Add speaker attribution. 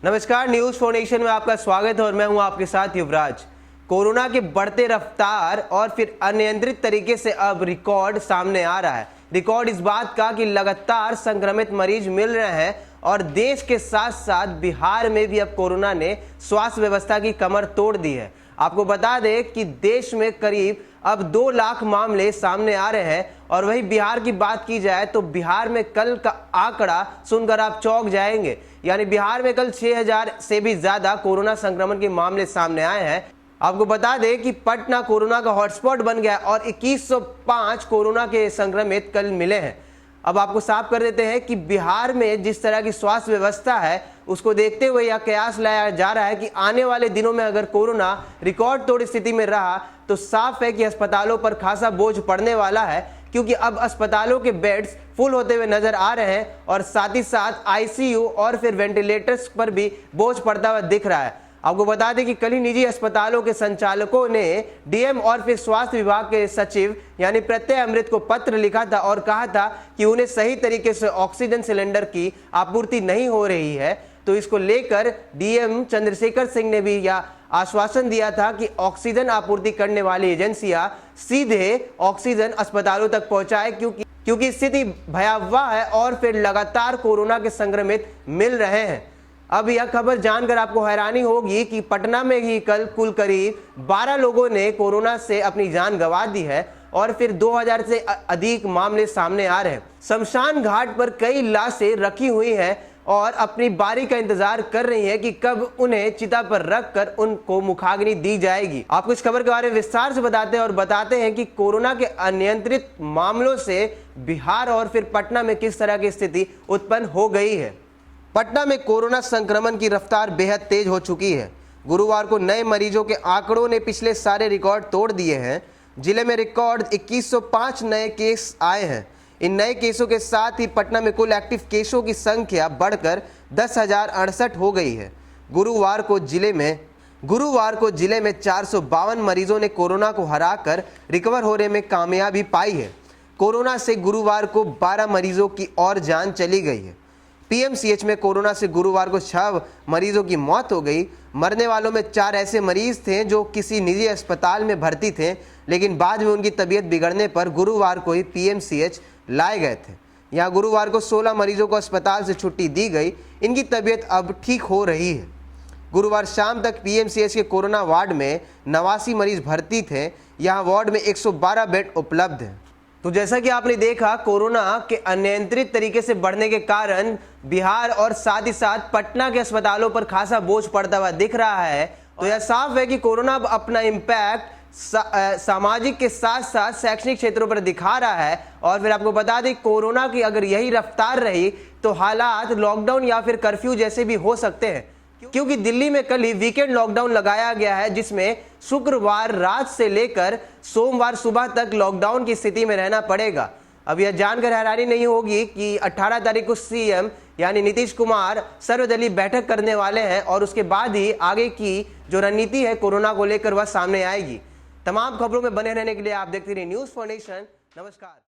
Speaker 1: नमस्कार, news foundation में आपका स्वागत है और मैं हूं आपके साथ युवराज। कोरोना के बढ़ते रफ्तार और फिर अनियंत्रित तरीके से अब रिकॉर्ड सामने आ रहा है। रिकॉर्ड इस बात का कि लगातार संक्रमित मरीज मिल रहे हैं और देश के साथ साथ बिहार में भी अब कोरोना ने स्वास्थ्य व्यवस्था की कमर तोड़ दी है। आपको बता दें कि देश में करीब अब 2 लाख मामले सामने आ रहे हैं और वही बिहार की बात की जाए तो बिहार में कल का आंकड़ा सुनकर आप चौंक जाएंगे। यानी बिहार में कल 6000 से भी ज्यादा कोरोना संक्रमण के मामले सामने आए हैं। आपको बता दें कि पटना कोरोना का हॉटस्पॉट बन गया और 2105 कोरोना के संक्रमित कल मिले हैं। अब आपको साफ कर देते हैं कि बिहार में जिस तरह की स्वास्थ्य व्यवस्था है उसको देखते हुए यह कयास लाया जा रहा है कि आने वाले दिनों में अगर कोरोना रिकॉर्ड तोड़ स्थिति में रहा तो साफ है कि अस्पतालों पर खासा बोझ पड़ने वाला है, क्योंकि अब अस्पतालों के बेड्स फुल होते हुए नजर आ रहे हैं और साथ ही साथ आईसीयू और फिर वेंटिलेटर्स पर भी बोझ पड़ता हुआ दिख रहा है। आपको बता दें कि कल ही निजी अस्पतालों के संचालकों ने डीएम और फिर स्वास्थ्य विभाग के सचिव यानी प्रत्यय अमृत को पत्र लिखा था और कहा था कि उन्हें सही तरीके से ऑक्सीजन सिलेंडर की आपूर्ति नहीं हो रही है। तो इसको लेकर डीएम चंद्रशेखर सिंह ने भी यह आश्वासन दिया था कि ऑक्सीजन आपूर्ति करने वाली एजेंसियां सीधे ऑक्सीजन अस्पतालों तक पहुंचाए, क्योंकि स्थिति भयावह है और फिर लगातार कोरोना के संक्रमित मिल रहे हैं। अब यह खबर जानकर आपको हैरानी होगी कि पटना में ही कल कुल करीब 12 लोगों ने कोरोना से अपनी जान गंवा दी है और फिर 2000 से अधिक मामले सामने आ रहे हैं। शमशान घाट पर कई लाशें रखी हुई हैं और अपनी बारी का इंतजार कर रही है कि कब उन्हें चिता पर रखकर उनको मुखाग्नि दी जाएगी। आपको इस खबर के बारे में विस्तार से बताते हैं कि कोरोना के अनियंत्रित मामलों से बिहार और फिर पटना में किस तरह की स्थिति उत्पन्न हो गई है। पटना में कोरोना संक्रमण की रफ्तार बेहद तेज हो चुकी है। गुरुवार को नए मरीजों के आंकड़ों ने पिछले सारे रिकॉर्ड तोड़ दिए हैं। जिले में रिकॉर्ड 2105 नए केस आए हैं। इन नए केसों के साथ ही पटना में कुल एक्टिव केसों की संख्या बढ़कर 10,068 हो गई है। गुरुवार को जिले में 452 मरीजों ने कोरोना को हराकर रिकवर होने में कामयाबी पाई है। कोरोना से गुरुवार को 12 मरीजों की और जान चली गई है। पीएमसीएच में कोरोना से गुरुवार को 6 मरीजों की मौत हो गई। मरने वालों में 4 ऐसे मरीज थे जो किसी निजी अस्पताल में भर्ती थे, लेकिन बाद में उनकी तबीयत बिगड़ने पर गुरुवार को ही पीएमसीएच लाए गए थे। यहाँ गुरुवार को 16 मरीजों को अस्पताल से छुट्टी दी गई। इनकी तबीयत अब ठीक हो रही है। गुरुवार शाम तक पीएमसीएच के कोरोना वार्ड में 89 मरीज भर्ती थे। यहाँ वार्ड में 112 बेड उपलब्ध हैं। तो जैसा कि आपने देखा, कोरोना के अनियंत्रित तरीके से बढ़ने के कारण बिहार और साथ ही साथ पटना के अस्पतालों पर खासा बोझ पड़ता हुआ दिख रहा है। तो यह साफ है कि कोरोना अपना इम्पैक्ट सामाजिक के साथ साथ शैक्षणिक क्षेत्रों पर दिखा रहा है। और फिर आपको बता दें, कोरोना की अगर यही रफ्तार रही तो हालात लॉकडाउन या फिर कर्फ्यू जैसे भी हो सकते हैं, क्योंकि दिल्ली में कल ही वीकेंड लॉकडाउन लगाया गया है, जिसमें शुक्रवार रात से लेकर सोमवार सुबह तक लॉकडाउन की स्थिति में रहना पड़ेगा। अब यह जानकर हैरानी नहीं होगी कि 18 तारीख को सीएम यानी नीतीश कुमार सर्वदलीय बैठक करने वाले हैं और उसके बाद ही आगे की जो रणनीति है कोरोना को लेकर वह सामने आएगी। तमाम खबरों में बने रहने के लिए आप देखते रहिए न्यूज फाउंडेशन। नमस्कार।